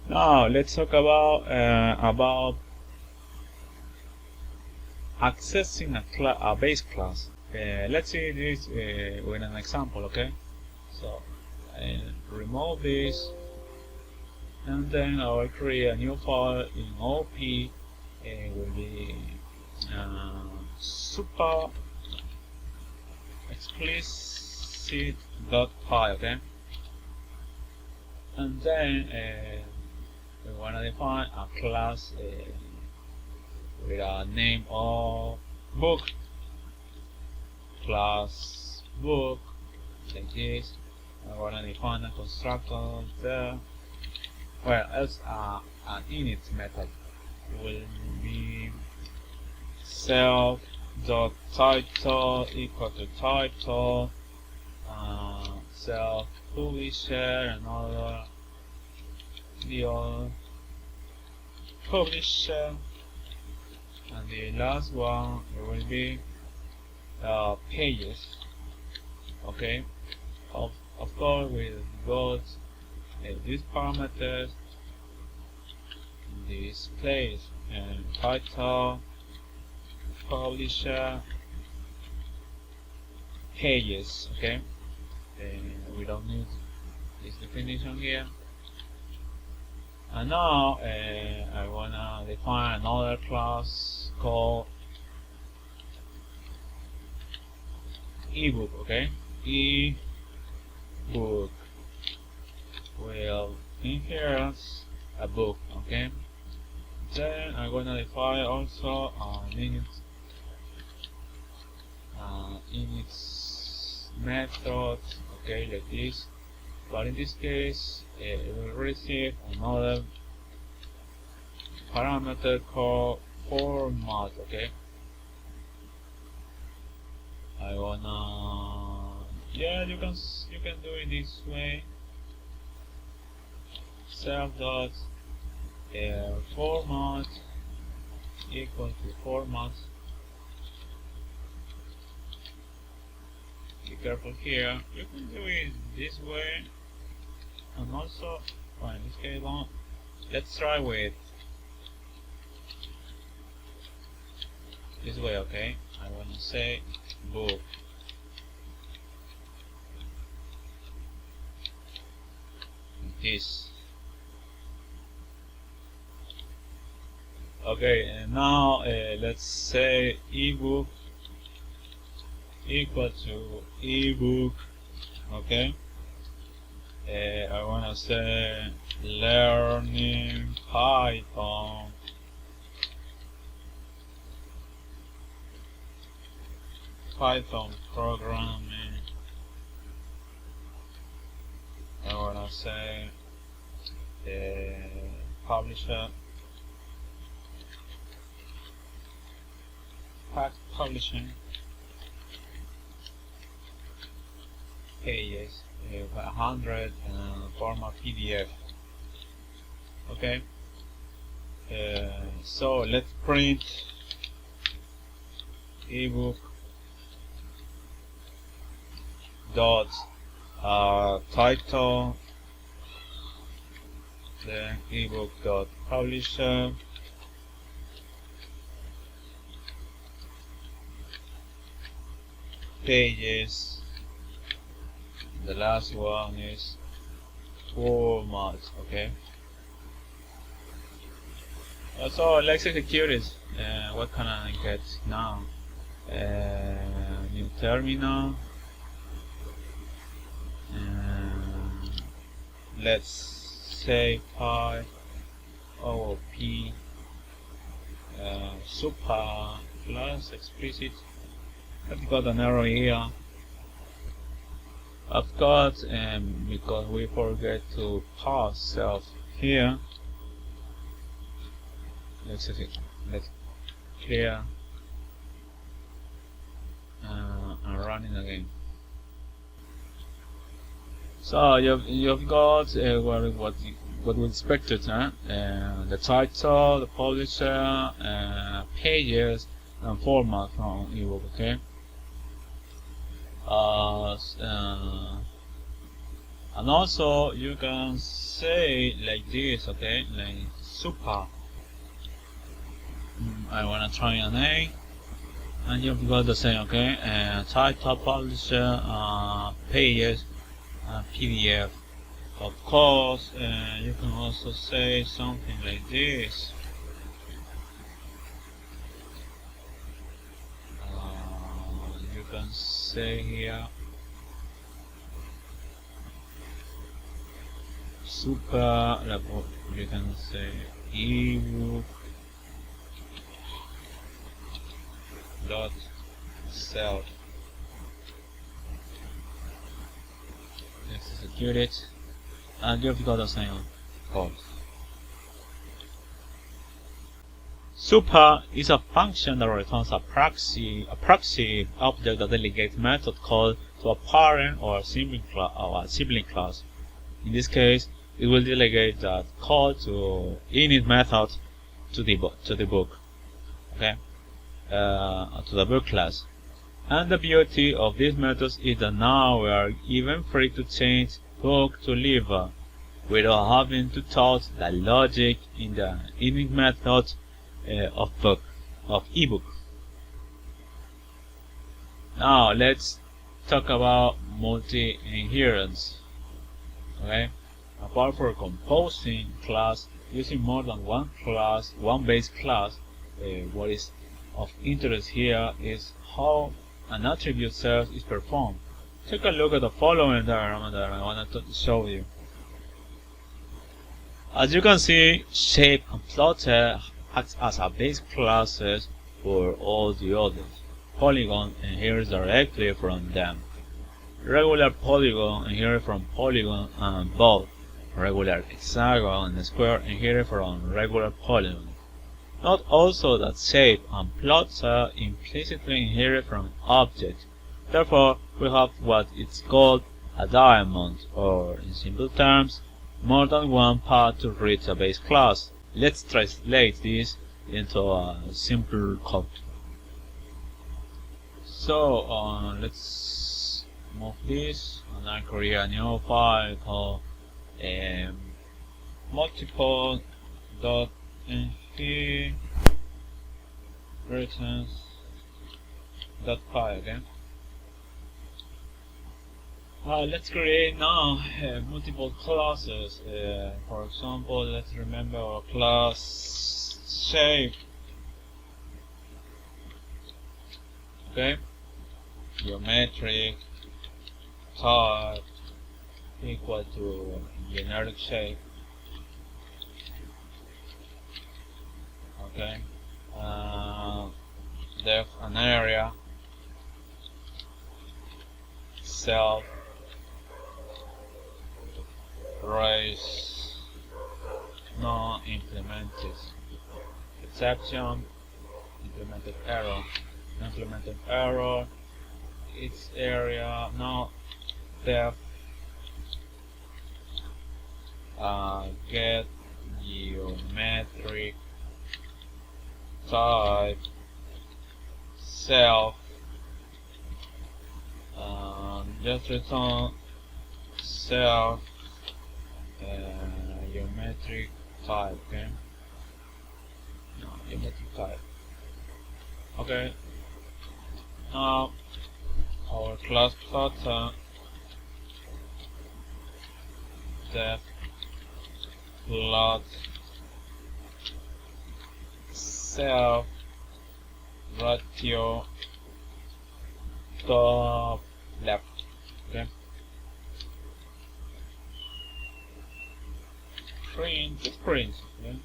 Now let's talk about accessing a base class. Let's see this with an example. Okay, so remove this, and then I will create a new file in OP. It will be super explicit.py. Okay, and then we want to define a class with a name of book, class book, like this. I want to define a constructor there. Well, else an init method will be self.title equal to title, self publisher, another the publisher, and the last one will be pages. Okay, of course we got these parameters in this place, and title, publisher, pages. Okay, we don't need this definition here. And now I wanna define another class called ebook. Okay, ebook will inherit a book. Okay, then I'm gonna define also init method. Okay, like this. But in this case, it will receive another parameter called format. Okay, I wanna, yeah, you can do it this way. Self dot format equal to format. Be careful here. You can do it this way. And also, well, in this case, let's try with this way. Okay, I want to say book. This. Okay, and now let's say ebook equal to ebook. Okay. I want to say learning Python programming. I want to say publisher publishing pages 100 format PDF. Okay, so let's print ebook dot title, then ebook dot publisher, pages. The last one is format. Okay. So let's execute it. What can I get now? New terminal. Let's say pi OOP super plus explicit. I've got an error here. I've got because we forget to pass self here. Let's clear and run it again. So you've got what we expected, huh? The title, the publisher, pages, and format from ebook. Okay. And also you can say like this, okay, like super. I wanna try an A, and you've got the same, okay, title, publisher, pages, PDF. Of course, you can also say something like this. You can say here super, you can say ebook dot self. Execute it, and you've got the same code. Super is a function that returns a proxy object that delegates method call to a parent or a sibling class. In this case, it will delegate that call to init method to the book, okay, to the book class. And the beauty of these methods is that now we are even free to change book to live without having to touch the logic in the init method of ebook. Now let's talk about multi-inheritance. Okay, apart from composing class using more than one base class, what is of interest here is how an attribute search is performed. Take a look at the following diagram that I want to show you. As you can see, shape and plotter acts as a base classes for all the others. Polygon inherits directly from them. Regular polygon inherit from polygon, and both regular hexagon and square inherit from regular polygon. Note also that shape and plotter implicitly inherit from objects. Therefore, we have what is called a diamond, or in simple terms, more than one path to reach a base class. Let's translate this into a simple code. So let's move this, and I create a new file called multiple.inheritance.py. Okay. Let's create now multiple classes. For example, let's remember our class shape. Okay, geometric type equal to generic shape. Okay, depth and area, self, race, no implemented, exception, implemented error, its area, no depth, get geometric type, self, just return self geometric type. Okay, no geometric type. Okay, now our class plotter depth plot self ratio top left. Okay, print. Okay,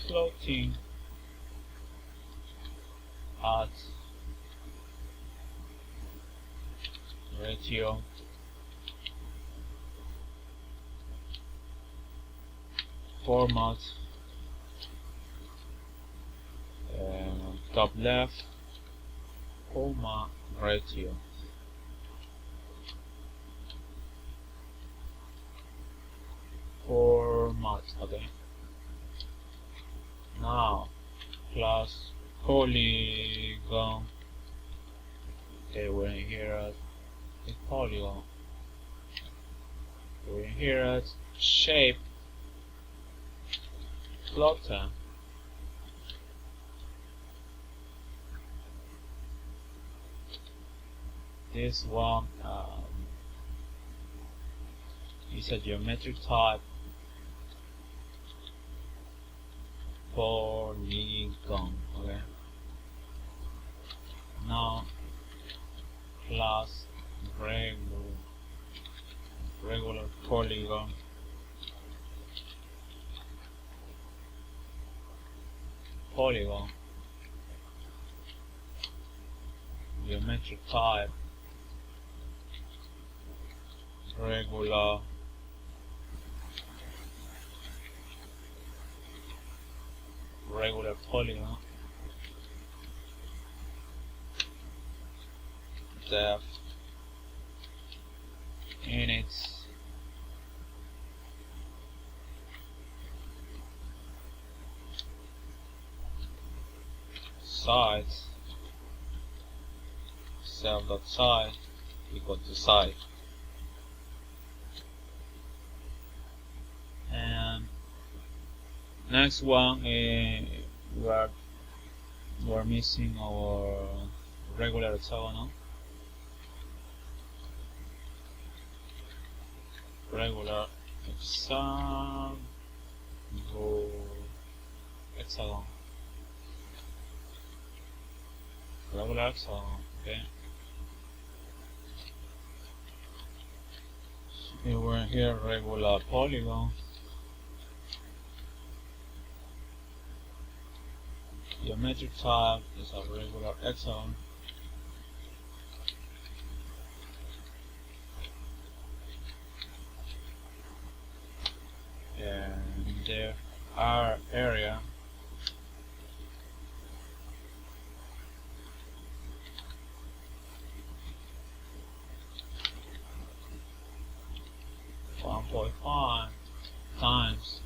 floating at ratio format top left comma ratio. Format. Okay, now class polygon. Okay, we're in here at polygon. we're here at shape plotter. This one is a geometric type polygon. Okay. Now class regular polygon. Geometric type regular polygon. Depth units size self.size equal to size. And next one we're missing our regular hexagonal. Regular hexagon. Regular hexagon. Okay. We're here regular polygon. Geometric type is a regular hexagon. And there are area times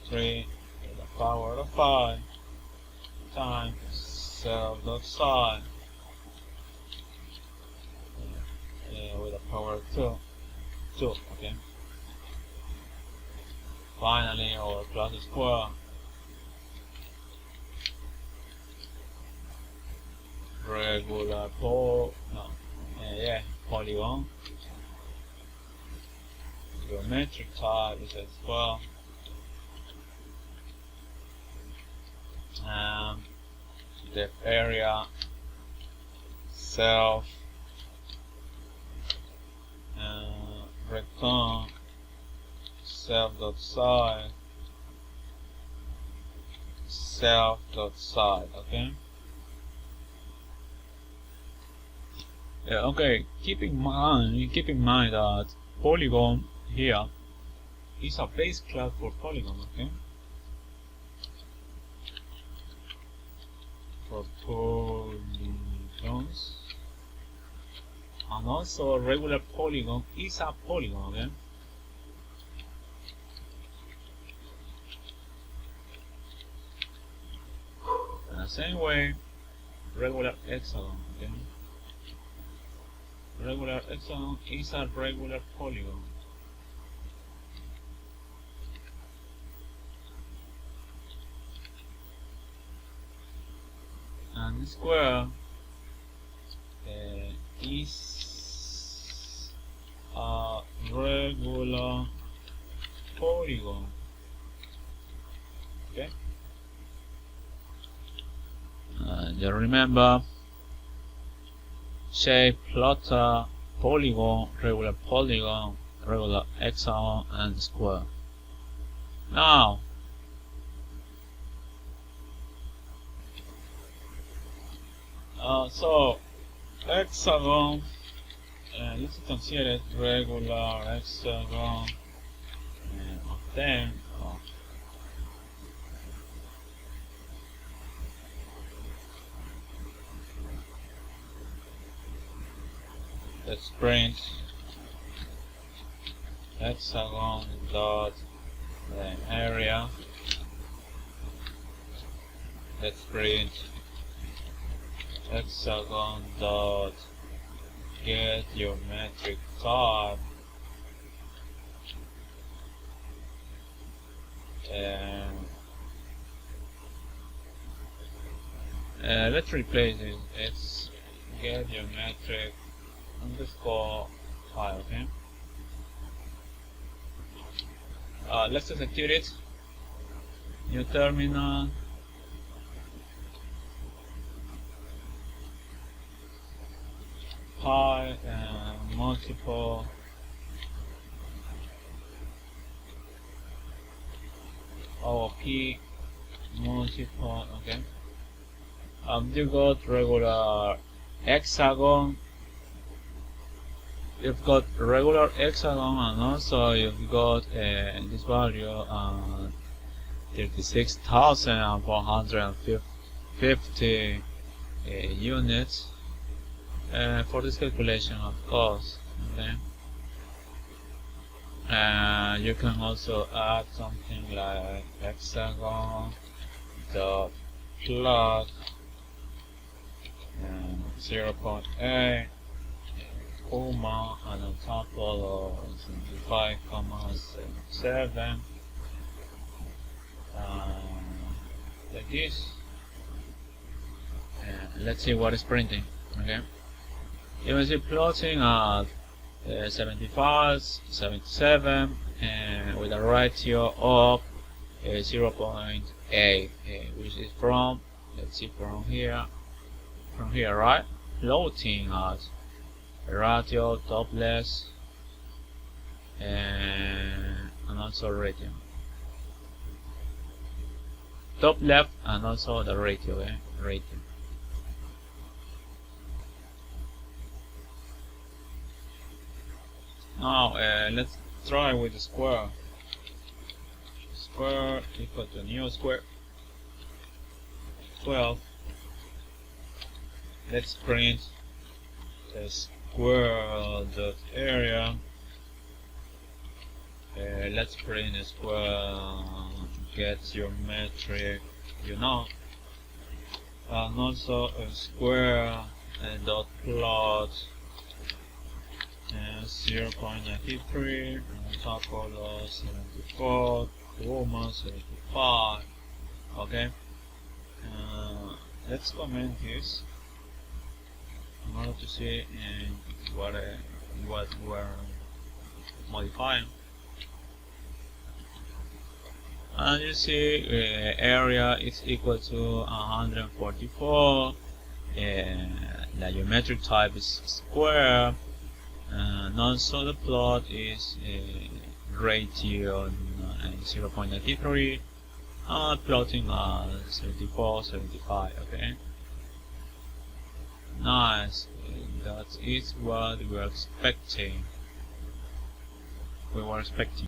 3 to the power of 5 times self.size with the power of 2. Okay. Finally, our class square regular polygon. Geometric type is as well. Depth area self return self.size okay. Okay, keep in mind that polygon here is a base class for polygon, okay? For polygons, and also a regular polygon is a polygon, okay? In the same way, regular hexagon, okay? Regular hexagon is a regular polygon. And square is a regular polygon. Okay. Just remember, shape, plotter, polygon, regular hexagon, and square. Now, so hexagon, let's consider it regular hexagon, and then let's print hexagon dot area. Let's print hexagon dot get geometric type let's replace it. Let's get geometric underscore file. Okay. Let's execute it. New terminal. Pi multiple OP multiple. Okay. You got regular hexagon. You've got regular hexagon, and also you've got this value 36,450 units for this calculation, of course. Okay. You can also add something like hexagon dot plot 0.8 comma and on top of 75,7 like this. Let's see what is printing. Okay, you will see plotting at 75, 77 and with a ratio of 0.8, which is from, let's see, from here, right? Floating at a ratio topless and also ratio. Top left and also the ratio, ratio. Now let's try with the square. Square equal to new square 12. Let's print the square dot area. Let's print a square get geometric, and also a square dot plot 0.93 on top of 74, 75. Okay. Let's comment this in order to see what we're modifying. And you see area is equal to 144. The geometric type is square. And also the plot is ratio 0.93, plotting 74, 75. Okay, nice. That is what we were expecting.